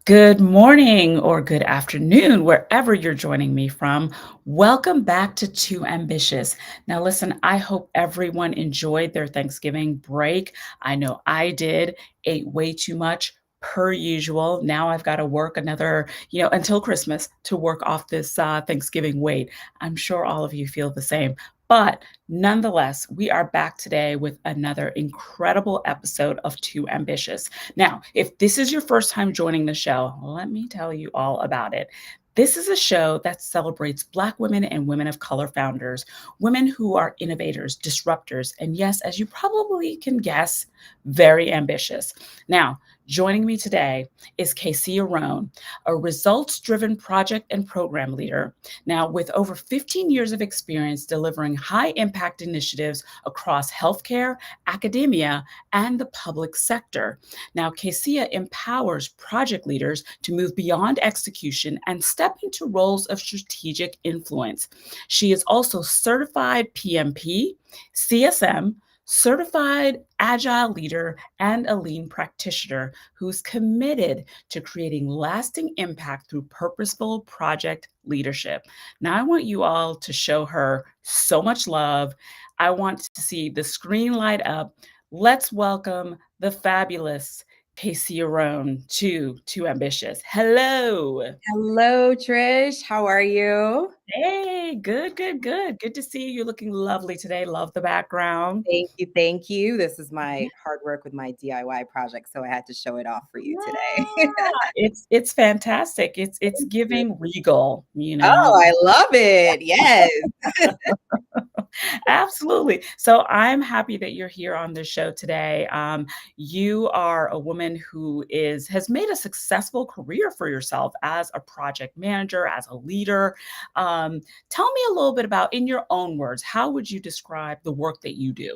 Good morning or good afternoon, wherever you're joining me from. Welcome back to Too Ambitious. Now, listen, I hope everyone enjoyed their Thanksgiving break. I know I did, ate way too much per usual. Now I've got to work another, until Christmas to work off this Thanksgiving weight. I'm sure all of you feel the same. But nonetheless, we are back today with another incredible episode of Too Ambitious. Now, if this is your first time joining the show, let me tell you all about it. This is a show that celebrates Black women and women of color founders, women who are innovators, disruptors, and yes, as you probably can guess, very ambitious. Now, joining me today is Kaycia Rhone, a results driven project and program leader. Now, with over 15 years of experience delivering high impact initiatives across healthcare, academia, and the public sector. Now, Kaycia empowers project leaders to move beyond execution and step into roles of strategic influence. She is also certified PMP, CSM, certified Agile Leader, and a Lean Practitioner who's committed to creating lasting impact through purposeful project leadership. Now, I want you all to show her so much love. I want to see the screen light up. Let's welcome the fabulous Kaycia Rhone to Too Ambitious. Hello. Hello, Trish. How are you? Hey, good, good, good. Good to see you. You're looking lovely today. Love the background. Thank you. Thank you. This is my hard work with my DIY project, so I had to show it off for you today. Yeah, it's fantastic. It's Thank you. giving regal, Oh, I love it. Yes. Absolutely. So I'm happy that you're here on the show today. You are a woman who has made a successful career for yourself as a project manager, as a leader. Tell me a little bit about, in your own words, how would you describe the work that you do?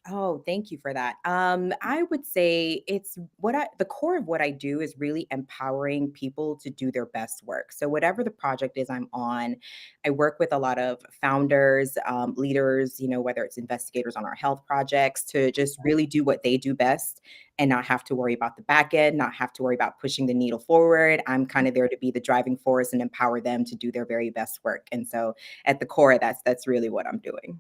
Oh, thank you for that. I would say it's the core of what I do is really empowering people to do their best work. So whatever the project is I'm on, I work with a lot of founders, leaders, whether it's investigators on our health projects to just really do what they do best and not have to worry about the back end, not have to worry about pushing the needle forward. I'm kind of there to be the driving force and empower them to do their very best work. And so at the core, that's really what I'm doing.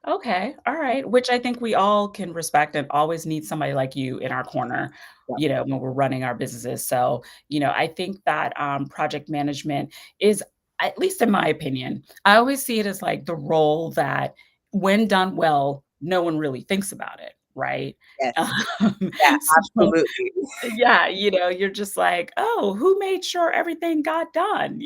Okay, all right, which I think we all can respect and always need somebody like you in our corner, when we're running our businesses. So, I think that project management is, at least in my opinion, I always see it as like the role that, when done well, no one really thinks about it, right? Yes. Yeah, So, absolutely. yeah, you're just like, oh, who made sure everything got done?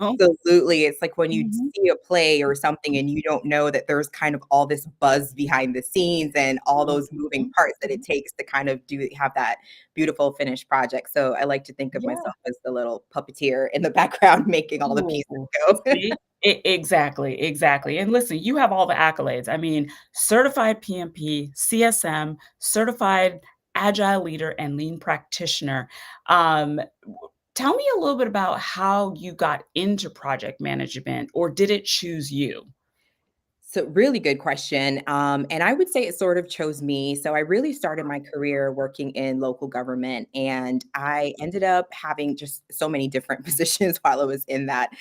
Absolutely. It's like when you Mhm. see a play or something and you don't know that there's kind of all this buzz behind the scenes and all those moving Mhm. parts that it takes to kind of have that beautiful finished project. So I like to think of Yeah. myself as the little puppeteer in the background making all the pieces Ooh, go. see? Exactly, exactly, and listen, you have all the accolades. I mean, certified PMP, CSM, certified Agile Leader, and Lean Practitioner. Tell me a little bit about how you got into project management, or did it choose you? So, really good question. And I would say it sort of chose me. So, I really started my career working in local government, and I ended up having just so many different positions while I was in that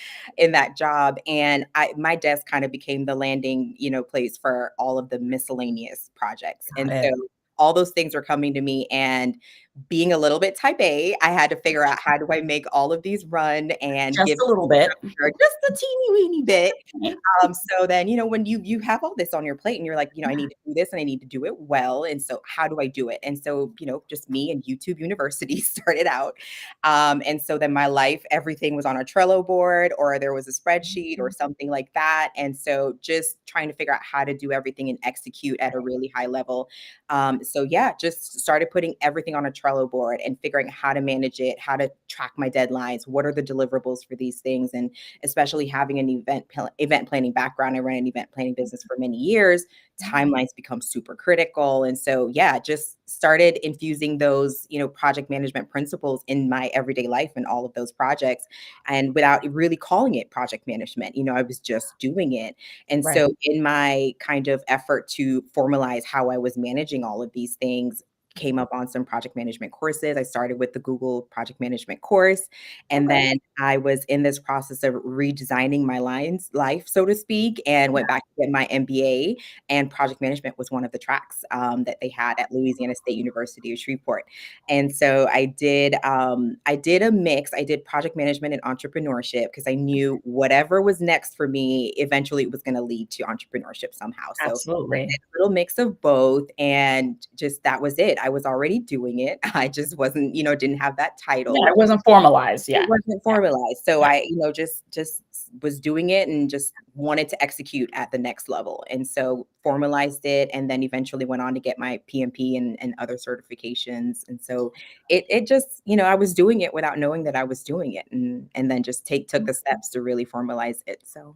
job. And my desk kind of became the landing, place for all of the miscellaneous projects. Got And so, it. all those things were coming to me, and being a little bit type A, I had to figure out how do I make all of these run and Just give a little bit. structure, just a teeny weeny bit. So then, when you have all this on your plate and you're like, I need to do this and I need to do it well. And so how do I do it? And so, just me and YouTube University started out. And so then my life, everything was on a Trello board or there was a spreadsheet or Mhm. something like that. And so just trying to figure out how to do everything and execute at a really high level. So yeah, just started putting everything on a Trello board and figuring out how to manage it, how to track my deadlines, what are the deliverables for these things, and especially having an event planning background. I ran an event planning business for many years. Timelines become super critical. And so, yeah, just started infusing those, project management principles in my everyday life and all of those projects. And without really calling it project management, I was just doing it. And Right. so, in my kind of effort to formalize how I was managing all of these things, came up on some project management courses. I started with the Google project management course, and Okay. then I was in this process of redesigning my life, so to speak, and went back to get my MBA. And project management was one of the tracks that they had at Louisiana State University of Shreveport. And so I did a mix. I did project management and entrepreneurship because I knew whatever was next for me, eventually it was going to lead to entrepreneurship somehow. So Absolutely. little mix of both, and just that was it. I was already doing it. I just wasn't, didn't have that Yeah, title. it wasn't formalized It yet. wasn't Yeah, formalized. So yeah. I, just was doing it and just wanted to execute at the next level. And so formalized it, and then eventually went on to get my PMP and other certifications. And so it just, I was doing it without knowing that I was doing it, and then just took the steps to really formalize it. So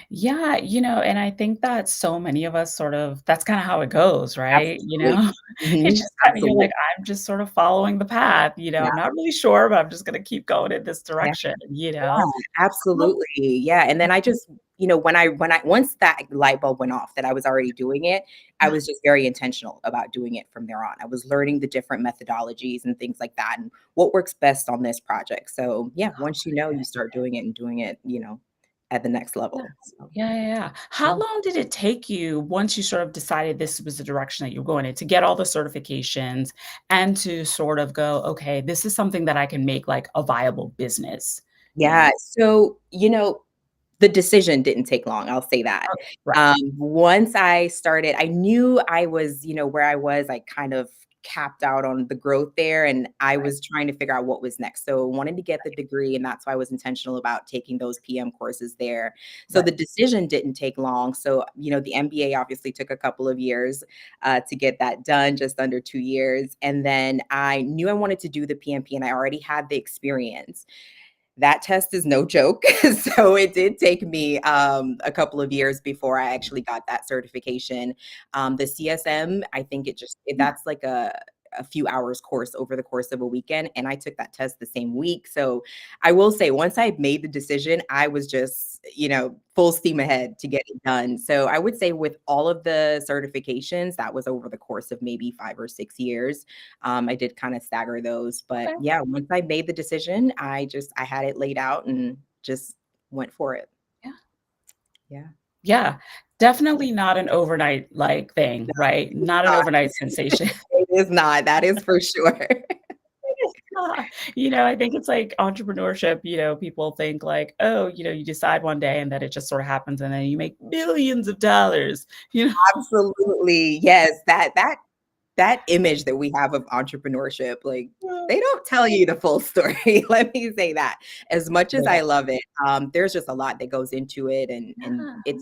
Yeah, and I think that so many of us sort of that's kinda how it goes, right? absolutely. It's Mhm. just kinda you're Absolutely. like, "I'm just sort of following the path," Yeah. I'm not really sure, but I'm just gonna keep going in this Yeah. direction, you Yeah, know? Well absolutely. Yeah, and then I just when I once that light bulb went off that I was already doing it, I yeah, was just very intentional about doing it from there on. I was learning the different methodologies and things like that, and what works best on this project. So, yeah, once you start doing it and doing it, at the next yeah. level. So, Yeah, yeah, yeah. How yeah. long did it take you once you sort of decided this was the direction that you're going in to get all the certifications and to sort of go, "Okay, this is something that I can make, like, a viable business," you know? Yeah, so, the decision didn't take long, I'll say that. Okay, right, Once I started, I knew I was, where I was, I kind of capped out on the growth there, and I right, was trying to figure out what was next. So wanted to get the degree, and that's why I was intentional about taking those PM courses there. So right. the decision didn't take long. So, the MBA obviously took a couple of years to get that done, just under 2 years. And then I knew I wanted to do the PMP, and I already had the experience. That test is no joke. So it did take me a couple of years before I actually got that certification. The CSM, I think Yeah, that's like a few hours course over the course of a weekend. And I took that test the same week. So I will say, once I made the decision, I was just, full steam ahead to get it done. So I would say with all of the certifications, that was over the course of maybe 5 or 6 years. I did kind of stagger those, but okay. yeah, once I made the decision, I had it laid out and just went for it. Yeah. Yeah. Yeah, definitely not an overnight, like, No, thing, right? Not an uh, overnight sensation. it is not. That is for sure. It is not. I think it's like entrepreneurship, people think like, "Oh, you decide one day and then it just sort of happens and then you make millions of dollars," you know? Absolutely. Yes, that image that we have of entrepreneurship, like, they don't tell you the full story. Let me say that. As much as Yeah, I love it, there's just a lot that goes into it, and yeah,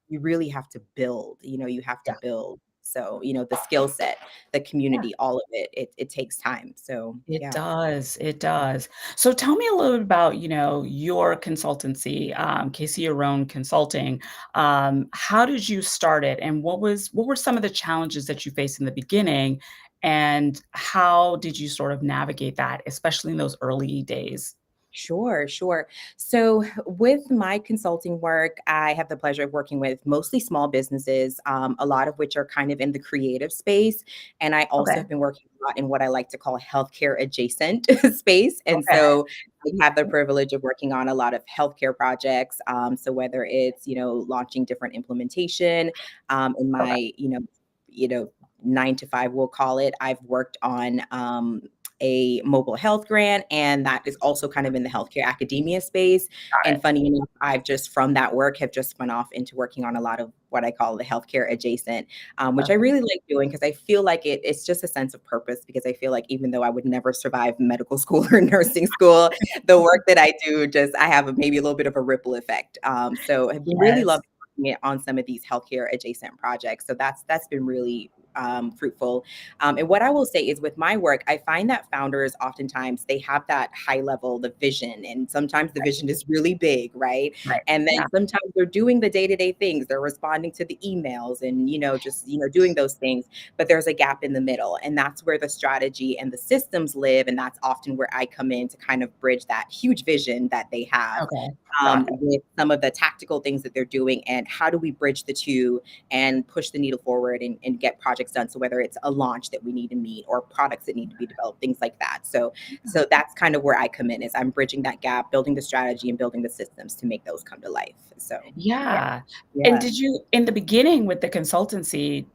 you really have to build, you have to yeah. build. So, the skill set, the Yeah. community, all of it takes time. So, It yeah. does, it does. So tell me a little bit about, your consultancy, Kaycia Rhone Consulting. How did you start it, and what were some of the challenges that you faced in the beginning, and how did you sort of navigate that, especially in those early days? Sure, sure. So, with my consulting work, I have the pleasure of working with mostly small businesses, a lot of which are kind of in the creative space. And I also Okay, have been working a lot in what I like to call healthcare adjacent space. And okay, so, I have the privilege of working on a lot of healthcare projects. So, whether it's launching different implementation in okay, my 9 to 5, we'll call it. I've worked on a mobile health grant, and that is also kind of in the healthcare academia space. got And it. funny enough, I've just from that work have just spun off into working on a lot of what I call the healthcare adjacent, which I Perfect. really like doing because I feel like it's just a sense of purpose. Because I feel like even though I would never survive medical school or nursing school, the work that I do I have maybe a little bit of a ripple effect. So I've really Yes. loved working on some of these healthcare adjacent projects. So that's been really fruitful. And what I will say is with my work, I find that founders oftentimes they have that high level, the vision, and sometimes the vision is really big, right? Right. And then Yeah. sometimes they're doing the day-to-day things. They're responding to the emails and just doing those things, but there's a gap in the middle. And that's where the strategy and the systems live. And that's often where I come in to kind of bridge that huge vision that they have Okay. Got it. with some of the tactical things that they're doing, and how do we bridge the two and push the needle forward and get projects projects done. So whether it's a launch that we need to meet or products that need to be developed, things like that. So that's kind of where I come in, is I'm bridging that gap, building the strategy and building the systems to make those come to life. So yeah. Yeah. And Yeah. did you in the beginning with the consultancy,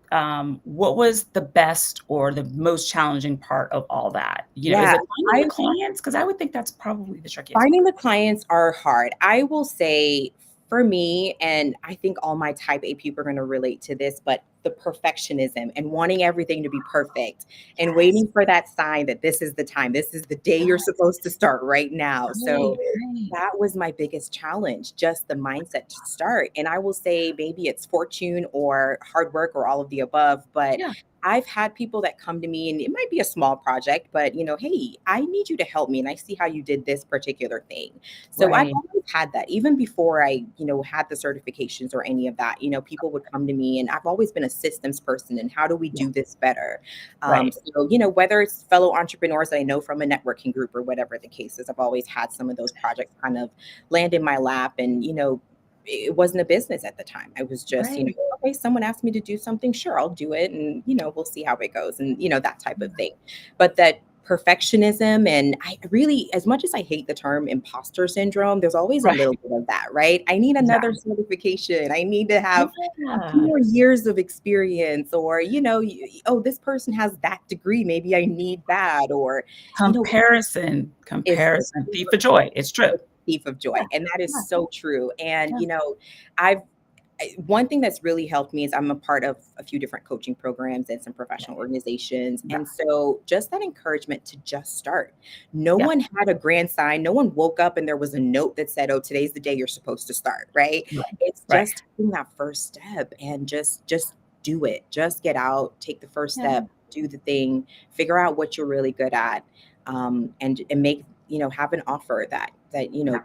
what was the best or the most challenging part of all that? Is Yeah. it finding the I clients? Because I would think that's probably the trickiest Finding part. the clients are hard. I will say, for me, and I think all my type A people are going to relate to this, but the perfectionism and wanting everything to be perfect and Yes. waiting for that sign that this is the time, this is the day you're Yes. supposed to start right now. So Right, right. that was my biggest challenge, just the mindset to start. And I will say maybe it's fortune or hard work or all of the above, but Yeah, I've had people that come to me, and it might be a small project, but hey, I need you to help me. And I see how you did this particular thing. So I've right. always had that. Even before I, had the certifications or any of that, people would come to me, and I've always been a systems person. And how do we Yeah, do this better? right. So, whether it's fellow entrepreneurs that I know from a networking group or whatever the case is, I've always had some of those projects kind of land in my lap. And, it wasn't a business at the time. I was just, Right. okay, someone asked me to do something, sure, I'll do it. And, we'll see how it goes, and, that type of thing. But that perfectionism, and I really, as much as I hate the term imposter syndrome, there's always a Right. little bit of that, right? I need Yeah. another certification. I need to have a few Yeah. more years of experience, or, oh, this person has that degree. Maybe I need that, or, you know, Comparison, is the comparison, thief of joy. It's true. thief of Yeah, joy. And that is yeah, so true. And, yeah. I've one thing that's really helped me is I'm a part of a few different coaching programs and some Yeah, professional organizations. yeah, And so just that encouragement to just start. No yeah. one had a grand sign. No one woke up and there was a note that said, oh, today's the day you're supposed to start, right? Right, It's right. just taking that first step and just do it. Just get out, take the first Yeah, step, do the thing, figure out what you're really good at, and make, have an offer that yeah,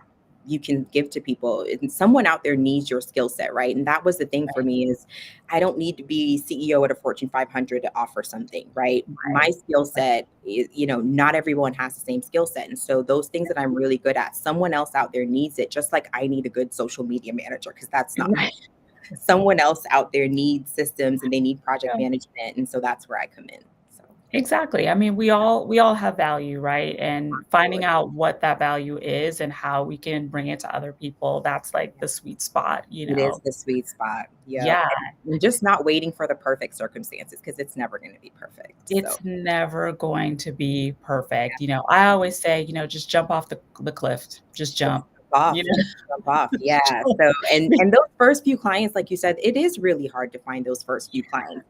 you can give to people, and someone out there needs your skill set, right? And that was the thing for right, me, is I don't need to be CEO at a Fortune 500 to offer something, right? My right, skill right. set is, not everyone has the same skill set. And so those things that I'm really good at, someone else out there needs it, just like I need a good social media manager, because that's not me. Right. Someone else out there needs systems and they need project Yeah. management. And so that's where I come in. So Exactly. I mean, we all have value, right? And finding absolutely. out what that value is and how we can bring it to other people, that's like the sweet spot, you It is know? the sweet spot. Yep. Yeah. And just not waiting for the perfect circumstances, because it's never going to be perfect. So, It's never going to be yeah, perfect. I always say, just jump off the cliff, just just jump, jump off. you Just know? jump off. Yeah. Just jump. So, and those first few clients, like you said, it is really hard to find those first few clients.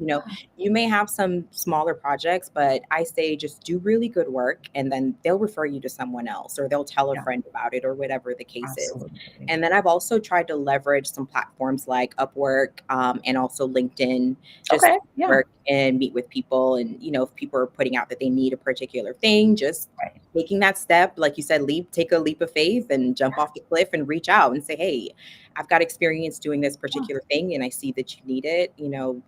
You may have some smaller projects, but I say just do really good work, and then they'll refer you to someone else, or they'll tell a Yeah, friend about it, or whatever the case is. absolutely. And then I've also tried to leverage some platforms like Upwork, and also LinkedIn, just Okay, yeah, work and meet with people. And, if people are putting out that they need a particular thing, just right. taking that step, like you said, take a leap of faith and jump off the cliff and reach out and say, hey, I've got experience doing this Yeah. particular thing and I see that you need it.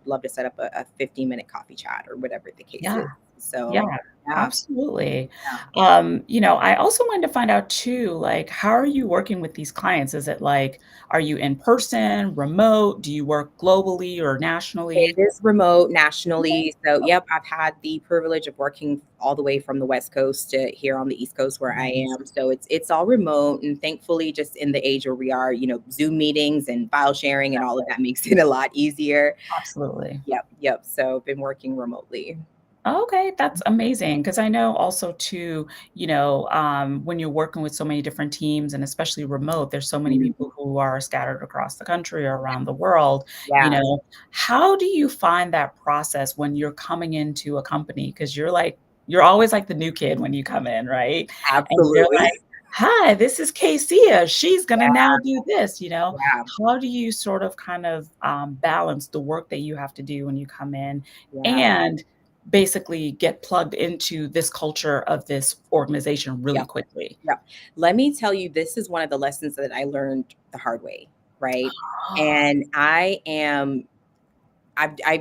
Love to set up a 15-minute coffee chat or whatever the case Yeah. is. Yeah, So, yeah. absolutely. Yeah. I also wanted to find out too, like, how are you working with these clients? Is it like, are you in person, remote? Do you work globally or It nationally? is remote Okay. nationally. So, yep, I've had the privilege of working all the way from the West Coast to here on the East Coast where I Nice. am. So it's all remote, and thankfully, just in the age where we are, Zoom meetings and file sharing and all of that makes it a lot easier. Absolutely. Yep, yep. So, been working remotely. Okay, that's amazing. Because I know also too, when you're working with so many different teams and especially remote, there's so many Mhm. people who are scattered across the country or around the world, you Yeah, know, how do you find that process when you're coming into a company? Because you're always like the new kid when you come in, right? And you're absolutely. like, "Hi, this is Kaycia. She's gonna Yeah, now do this," you know? yeah, How do you sort of kind of, balance the work that you have to do when you come in yeah. and basically get plugged into this culture of this organization really Yep. quickly? Yep. Let me tell you, this is one of the lessons that I learned the hard way, right? Oh, And I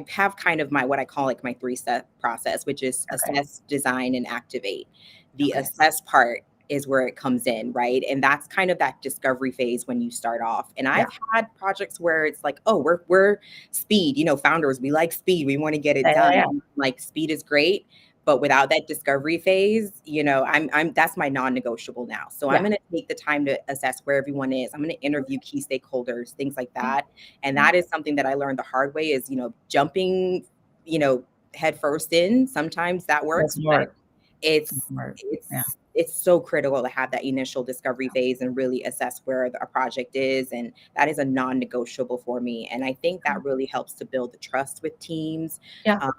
have kind of my, what I call like my three-step process, which is okay, assess, design, and activate. The okay. assess part is where it comes in, right? And that's kind of that discovery phase when you start off. And Yeah. I've had projects where it's like, oh, we're speed, founders, we like speed, we want to get it Yeah, yeah, done. yeah. Like speed is great, but without that discovery phase, I'm that's my non-negotiable now. So I'm Yeah. going to take the time to assess where everyone is. I'm going to interview key stakeholders, things like Yeah. that. And Yeah. that is something that I learned the hard way is, jumping, you know, head first in. Sometimes that works, Doesn't but work. it's Doesn't work. Yeah. it's so critical to have that initial discovery phase and really assess where a project is, and that is a non-negotiable for me. And I think that really helps to build the trust with teams. Yeah.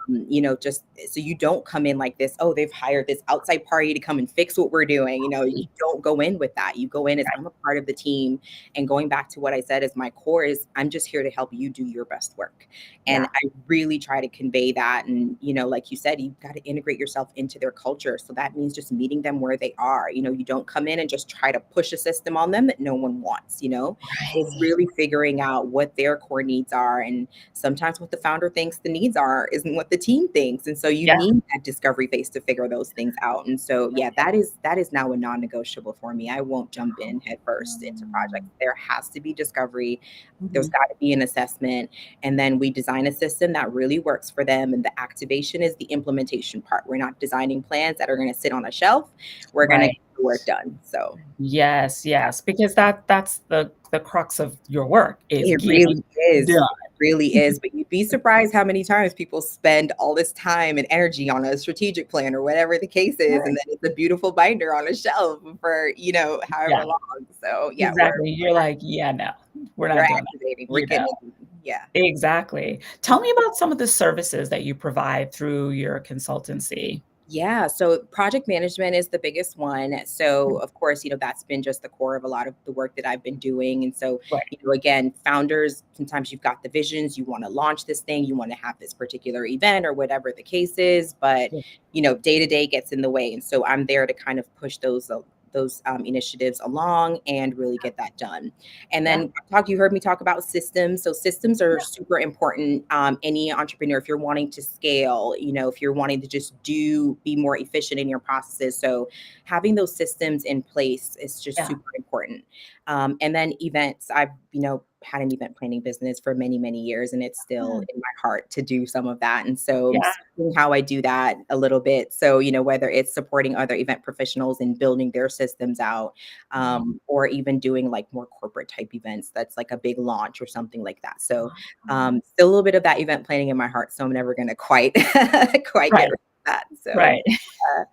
Just so you don't come in like this, oh, they've hired this outside party to come and fix what we're doing. You don't go in with that. You go in as, Right. I'm a part of the team, and going back to what I said, is my core is, I'm just here to help you do your best work. And Yeah. I really try to convey that. And, like you said, you've got to integrate yourself into their culture. So that means just meeting them where they are. You don't come in and just try to push a system on them that no one wants. It's Right. really figuring out what their core needs are. And sometimes what the founder thinks the needs are isn't what the team thinks. And so you Yeah. need that discovery phase to figure those things out. And so, yeah, that is now a non-negotiable for me. I won't jump in head first into projects. There has to be discovery. There's Mhm. got to be an assessment, and then we design a system that really works for them. And the activation is the implementation part. We're not designing plans that are going to sit on a shelf. We're going to Right. get the work done. So Yes, yes, because that's the crux of your work is it really getting is. done. It really is. But you'd be surprised how many times people spend all this time and energy on a strategic plan or whatever the case is. And Right. then it's a beautiful binder on a shelf for, Yeah, however long. So yeah, exactly. You're like, "Yeah, no, we're we're not doing that." activating. We're You know? getting it done. Yeah. Exactly. Tell me about some of the services that you provide through your consultancy. Yeah, so project management is the biggest one. So, of course, that's been just the core of a lot of the work that I've been doing. And so, Right. again, founders, sometimes you've got the visions, you want to launch this thing, you want to have this particular event or whatever the case is, but Yeah. day to day gets in the way. And so I'm there to kind of push those initiatives along and really get that done. And Yeah. then you heard me talk about systems. So systems are super important. Any entrepreneur, if you're wanting to scale, if you're wanting to just be more efficient in your processes. So having those systems in place is just Yeah. super important. And then events, I've, had an event planning business for many, many years, and it's still Yeah. in my heart to do some of that. And so I'm Yeah. seeing how I do that a little bit. So, whether it's supporting other event professionals and building their systems out, Right. or even doing like more corporate type events that's like a big launch or something like that. So still a little bit of that event planning in my heart. So I'm never going to quite quite get Right. rid of that. So Right. uh,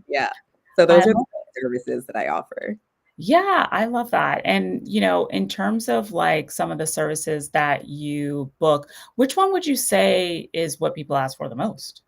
yeah. So I those are the love services that I offer. Yeah, I love that. And, in terms of like some of the services that you book, which one would you say is what people ask for the most?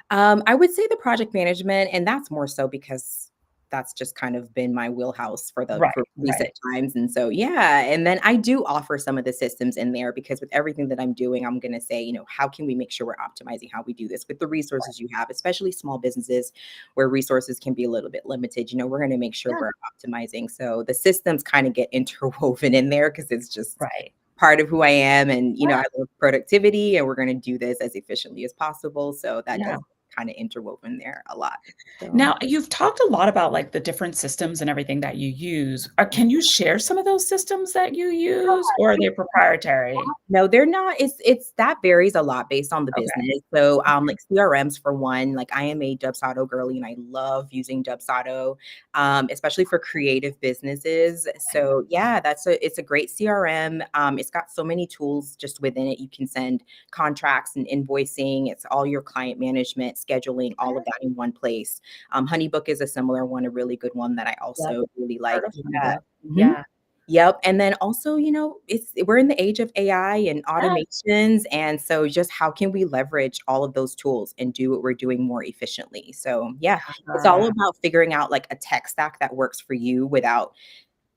I would say the project management, and that's more so because that's just kind of been my wheelhouse Right, for recent right, times. And so, yeah. And then I do offer some of the systems in there because with everything that I'm doing, I'm going to say, how can we make sure we're optimizing how we do this with the right. resources you have, especially small businesses where resources can be a little bit limited. We're going to make sure Yeah, we're optimizing. So the systems kind of get interwoven in there because it's just right. part of who I am. And, Yeah, I love productivity, and we're going to do this as efficiently as possible. So that yeah. does kind of interwoven there a lot. So, Now, you've talked a lot about like the different systems and everything that you use. Can you share some of those systems that you use or are they proprietary? no, they're not. It's that varies a lot based on the Okay. business. So, like CRMs for one, like I am a Dubsado girly and I love using Dubsado, especially for creative businesses. So yeah, it's a great CRM. It's got so many tools just within it. You can send contracts and invoicing. It's all your client management, scheduling, all of that in one place. Honeybook is a similar one, a really good one that I Yep. also really like. Heard of Yeah. Lindo. Mhm. Yeah. Yep, and then also, we're in the age of AI and Yeah. automations, and so just how can we leverage all of those tools and do what we're doing more efficiently? So, yeah, it's all Yeah. about figuring out like a tech stack that works for you without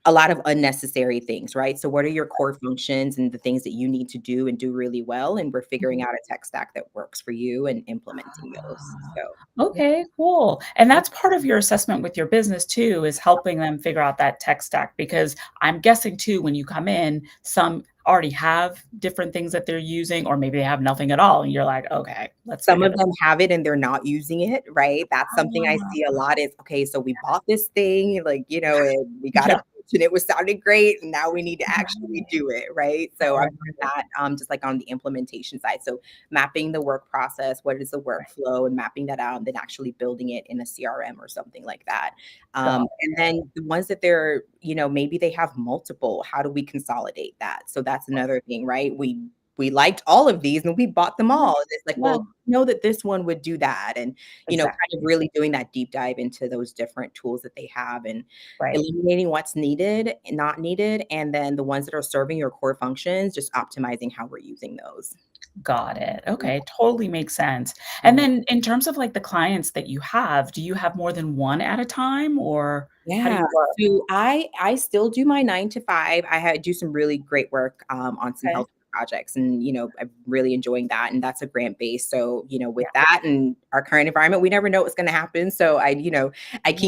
a lot of unnecessary things, right? So what are your core functions and the things that you need to do and do really well? And we're figuring Mhm. out a tech stack that works for you and implementing those. Ah, So, yeah. okay, cool. And that's part of your assessment with your business too, is helping them figure out that tech stack because I'm guessing too, when you come in, some already have different things that they're using, or maybe they have nothing at all, and you're like, "Okay, let's Some figure of this." them have it and they're not using it, right? That's something I see a lot is, okay, so we bought this thing, like, and we got a Yeah, pitch and it was sounding great, and now we need to actually right, do it, right? So I've done right, that, just like on the implementation side. So mapping the work process, what is the right. workflow, and mapping that out, and then actually building it in a CRM or something like that. Got And then the ones that they're, maybe they have multiple, how do we consolidate that? So that's another thing, right? We liked all of these and we bought them it. all. And it's like, Yeah, well, know that this one would do that. And, kind of exactly. really doing that deep dive into those different tools that they have and Right. eliminating what's needed and not needed. And then the ones that are serving your core functions, just optimizing how we're using those. Got it. Okay, totally makes sense. And Yeah. then in terms of, like, the clients that you have, do you have more than one at a time, or how do Yeah, you work? so I still do my 9 to 5. Do some really great work, on some Okay. health projects, and, I'm really enjoying that, and that's a grant base, so, Yeah. with that and our current environment, we never know what's gonna happen, so I keep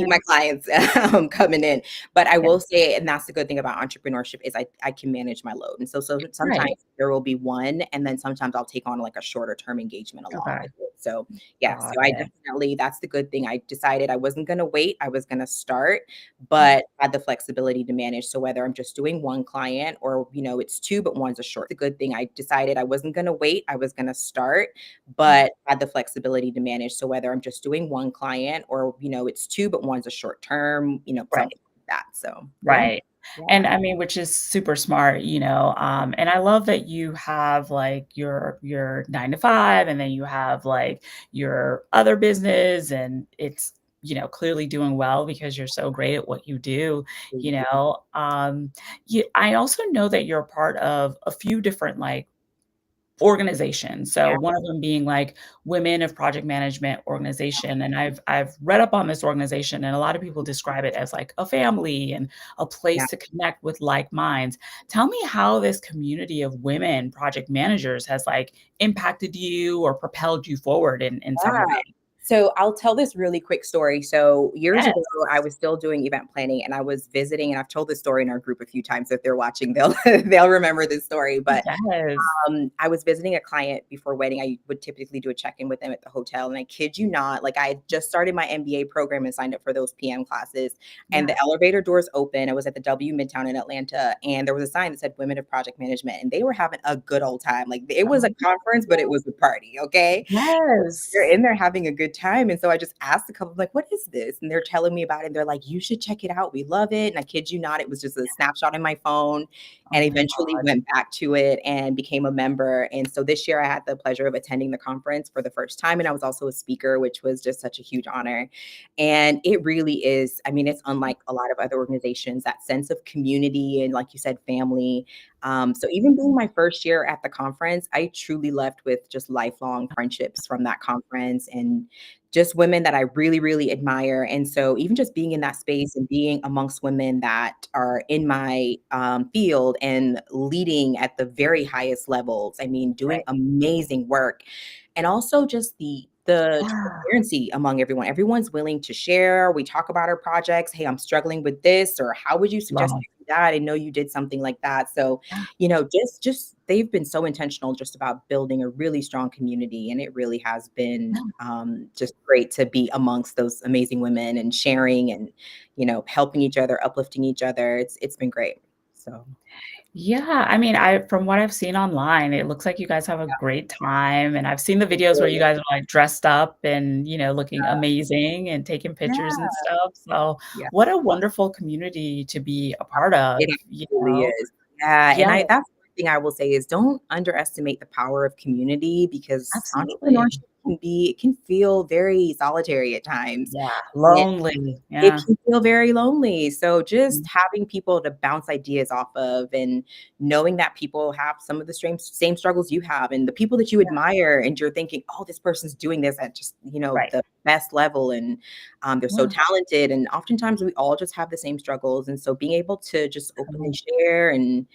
my Yes. clients, coming in, but I Yes. will say, and that's the good thing about entrepreneurship, is I can manage my load, and so sometimes Right. there will be one, and then sometimes I'll take on, like, a shorter term engagement along Okay. with it, so, yeah, Got so I it. definitely that's the good thing, I decided I wasn't gonna wait, I was gonna start, Yeah. but had the flexibility to manage. So whether I'm just doing one client or, it's two, but one's a short. The good thing I decided I wasn't going to wait. I was going to start, Yeah. but had the flexibility to manage. So whether I'm just doing one client or, it's two, but one's a short term, Right. something like that. So yeah. Right. And Yeah. I mean, which is super smart, and I love that you have, like, your 9 to 5, and then you have, like, your other business, and it's, clearly doing well because you're so great at what you do, you Thank you. know? I also know that you're a part of a few different, like, organizations. So Yeah. one of them being like Women of Project Management Organization, and I've read up on this organization, and a lot of people describe it as like a family and a Yeah. place to connect with like minds. Tell me how this community of women project managers has like impacted you or propelled you forward in some Yeah. way. So I'll tell this really quick story. So years ago, Yes. I was still doing event planning and I was visiting, and I've told this story in our group a few times. So if they're watching, they'll they'll remember this story. But Yes. I was visiting a client before wedding. I would typically do a check-in with them at the hotel, and I kid you not, like I had just started my MBA program and signed up for those PM classes, and Yeah. the elevator doors open. I was at the W Midtown in Atlanta, and there was a sign that said Women of Project Management, and they were having a good old time. Like it was a conference, but it Oh, was a party, okay? They're yes. in there having a good time, and so I just asked a couple, like, "What is this?" And they're telling me about it, and they're like, "You should check it out, we love it," and I kid you not, it was just a snapshot in my phone, Oh and my eventually god. went back to it and became a member, and so this year I had the pleasure of attending the conference for the first time, and I was also a speaker, which was just such a huge honor, and it really is, I mean, it's unlike a lot of other organizations, that sense of community and, like you said, family. So even being my first year at the conference, I truly left with just lifelong friendships from that conference and just women that I really, really admire. And so even just being in that space and being amongst women that are in my field and leading at the very highest levels, I mean, doing Right. amazing work. And also just the Yeah. transparency among everyone. Everyone's willing to share. We talk about our projects. Hey, I'm struggling with this, or how would you suggest Love. I do that? I know you did something like that. So Yeah. just they've been so intentional just about building a really strong community, and it really has been, just great to be amongst those amazing women and sharing and, helping each other, uplifting each other. It's been great. So, Yeah, I mean, I from what I've seen online, it looks like you guys have a yeah, great time, and I've seen the it videos where you really guys are, like, dressed up and, looking amazing and taking pictures yeah, and stuff, so yeah. what a wonderful community to be a part It of, absolutely is. Yeah, and Yeah, that's one thing I will say is don't underestimate the power of community because absolutely. entrepreneurship it can feel very solitary at times. Yeah, lonely, It yeah. can feel very lonely, so just Mm, having people to bounce ideas off of and knowing that people have some of the same struggles you have and the people that you yeah, admire and you're thinking, "Oh, this person's doing this at just, right. the best level and, they're so Yeah, talented," and oftentimes we all just have the same struggles, and so being able to just openly totally. share and,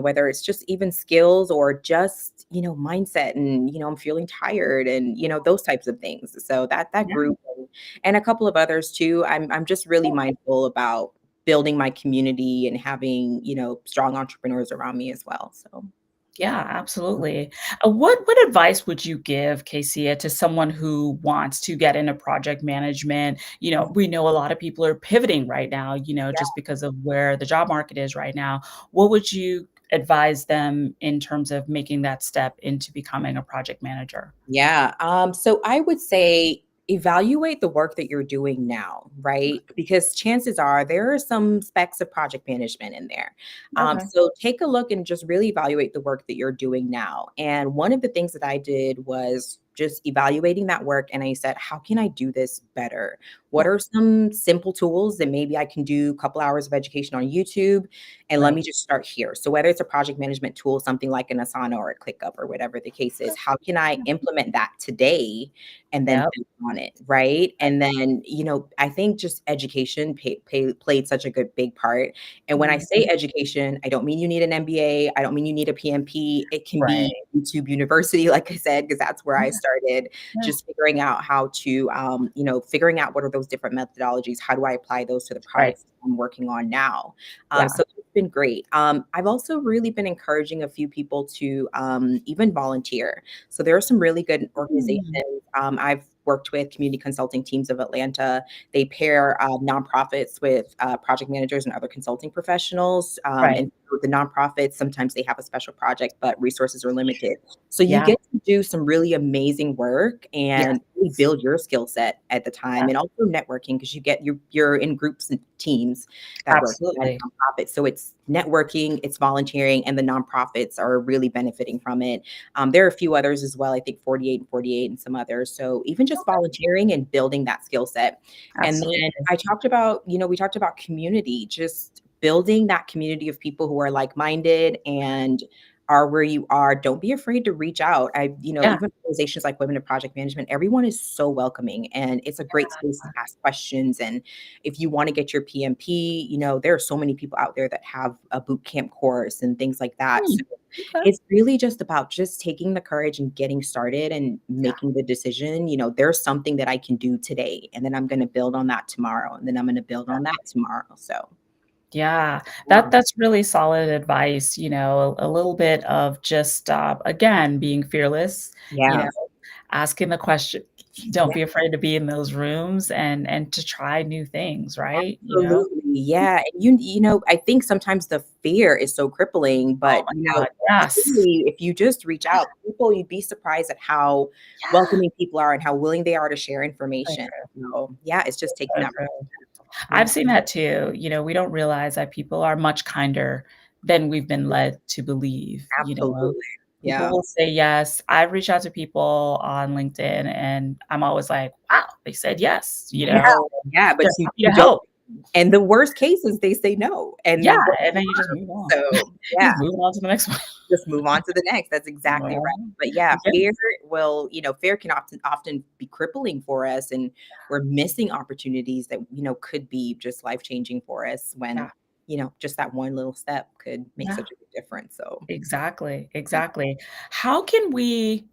whether it's just even skills or just, mindset and, "I'm feeling tired," and, those types of things, so that Yeah, group and a couple of others too. I'm just really yeah, mindful about building my community and having, strong entrepreneurs around me as well. So Yeah, absolutely. What advice would you give, Kaycia, to someone who wants to get into project management? We know a lot of people are pivoting right now, just because of where the job market is right now. What would you advise them in terms of making that step into becoming a project manager? yeah. So I would say evaluate the work that you're doing now, right? Because chances are there are some specks of project management in there. Okay. So take a look and just really evaluate the work that you're doing now. And one of the things that I did was just evaluating that work. And I said, how can I do this better? What Yeah. are some simple tools that maybe I can do a couple hours of education on YouTube? And let Right. me just start here. So whether it's a project management tool, something like an Asana or a ClickUp or whatever the case is, Okay. how can I Yeah. implement that today and then Yep. build on it, right? And then, I think just education played such a good big part. And when I say Mhm. education, I don't mean you need an MBA. I don't mean you need a PMP. It can Right. be YouTube University, like I said, because that's where I Yeah. started, Yeah. just figuring out how to, figuring out what are those different methodologies? How do I apply those to the Right. projects I'm working on now? Yeah. So it's been great. I've also really been encouraging a few people to even volunteer. So there are some really good organizations. Mm. I've worked with community consulting teams of Atlanta. They pair nonprofits with project managers and other consulting professionals. Right. And with the nonprofits, sometimes they have a special project, but resources are limited. So you Yeah. get to do some really amazing work and really Yes. build your skill set at the time, Yeah. and also networking because you're in groups and teams that work at Absolutely. nonprofits. So it's networking, it's volunteering, and the nonprofits are really benefiting from it. There are a few others as well. I think 48 and 48 and some others. So even just Okay. volunteering and building that skill set. And then Absolutely. we talked about community, just building that community of people who are like-minded and are where you are. Don't be afraid to reach out. Yeah. Even organizations like Women in Project Management, everyone is so welcoming and it's a great space to ask questions. And if you want to get your PMP, there are so many people out there that have a boot camp course and things like that. Hmm. So Okay. it's really just about just taking the courage and getting started and Yeah. making the decision, there's something that I can do today, and then I'm going to build on that tomorrow, and then I'm going to build on that tomorrow. So, Yeah, yeah. that's really solid advice, a little bit of just, again, being fearless, you know, Yeah. asking the question. Don't Yeah. be afraid to be in those rooms and to try new things, right? Absolutely. Yeah. And I think sometimes the fear is so crippling, Oh but my god, yes. really, if you just reach out, you'd be surprised at how Yeah, welcoming people are and how willing they are to share so information. true, So yeah, it's just taking so that. true. Yeah. I've seen that too, we don't realize that people are much kinder than we've been led to believe. Absolutely. People Yeah. will say yes. I've reached out to people on LinkedIn, and I'm always like, "Wow, they said yes," Yeah. Yeah. But they're happy to you don't, help. and the worst case is they say no. Yeah, And and then you just move on. so yeah. Just move on to the next one. Just move on to the next. That's exactly Well, right. But yeah, yeah, fear can often be crippling for us, and we're missing opportunities that, could be just life-changing for us when, yeah, just that one little step could make yeah, such a big difference. So, exactly, yeah. exactly. How can we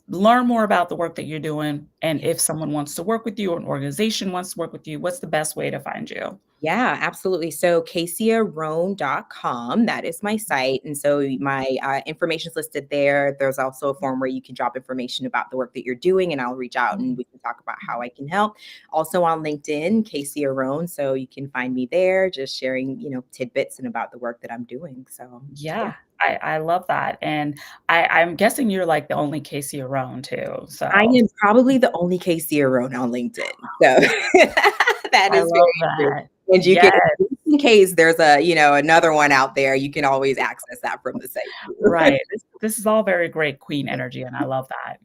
learn more about the work that you're doing, and if someone wants to work with you or an organization wants to work with you, what's the best way to find you? Yeah, absolutely. So KayciaRhone.com, that is my site. And so my information is listed there. There's also a form where you can drop information about the work that you're doing, and I'll reach out and we can talk about how I can help. Also on LinkedIn, Kaycia Rhone. So you can find me there, just sharing, tidbits and about the work that I'm doing. So yeah. Yeah, I love that, and I'm guessing you're, like, the only Casey around too, I so am probably the only Kaycia Rhone on LinkedIn. So that I is love very true. that. And you can, Yes, in case there's another one out there, you can always access that from the site too. right. This is all very great queen energy, and I love that.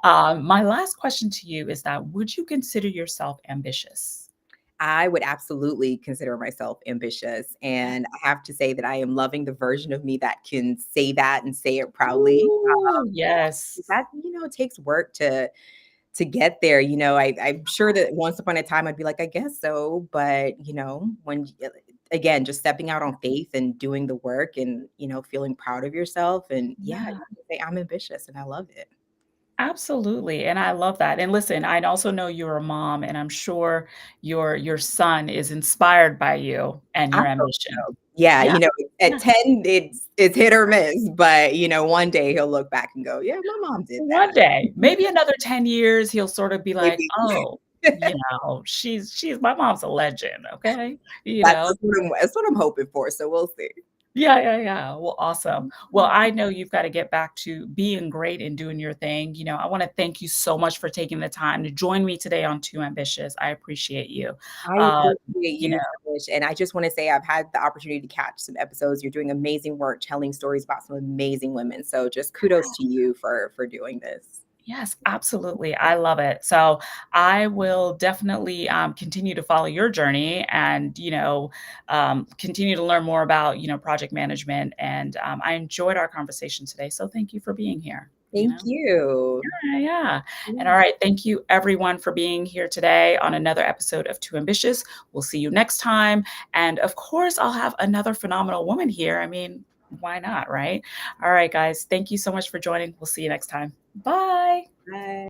I My last question to you is that would you consider yourself ambitious? I would absolutely consider myself ambitious, and I have to say that I am loving the version of me that can say that and say it proudly. Ooh, yes. That, takes work to get there. I'm sure that once upon a time I'd be like, I guess so, but again, just stepping out on faith and doing the work and feeling proud of yourself, and yeah, you Yeah. can say I'm ambitious and I love it. Absolutely, and I love that, and listen, I also know you're a mom, and I'm sure your son is inspired by you and I your hope ambition. so. Yeah, Yeah, at yeah. 10, it's hit or miss, but, one day he'll look back and go, "Yeah, my mom did One that." day, maybe another 10 years, he'll sort of be like, Maybe. "Oh, she's my mom's a legend, okay?" You know? That's what I'm hoping for, so we'll see. Yeah, yeah, yeah. Well, awesome. Well, I know you've gotta get back to being great and doing your thing. I wanna thank you so much for taking the time to join me today on Too Ambitious. I appreciate you. I Uh, appreciate you know you, Trish, and I just wanna say I've had the opportunity to catch some episodes. You're doing amazing work telling stories about some amazing women, so just kudos to you for doing this. Yes, absolutely. I love it. So I will definitely continue to follow your journey and, continue to learn more about, project management. And I enjoyed our conversation today. So thank you for being here, you Thank know? you. Yeah, yeah. And all Yeah. right. Thank you everyone for being here today on another episode of Too Ambitious. We'll see you next time. And of course, I'll have another phenomenal woman here. I mean, why not? Right. All right, guys. Thank you so much for joining. We'll see you next time. Bye. Bye.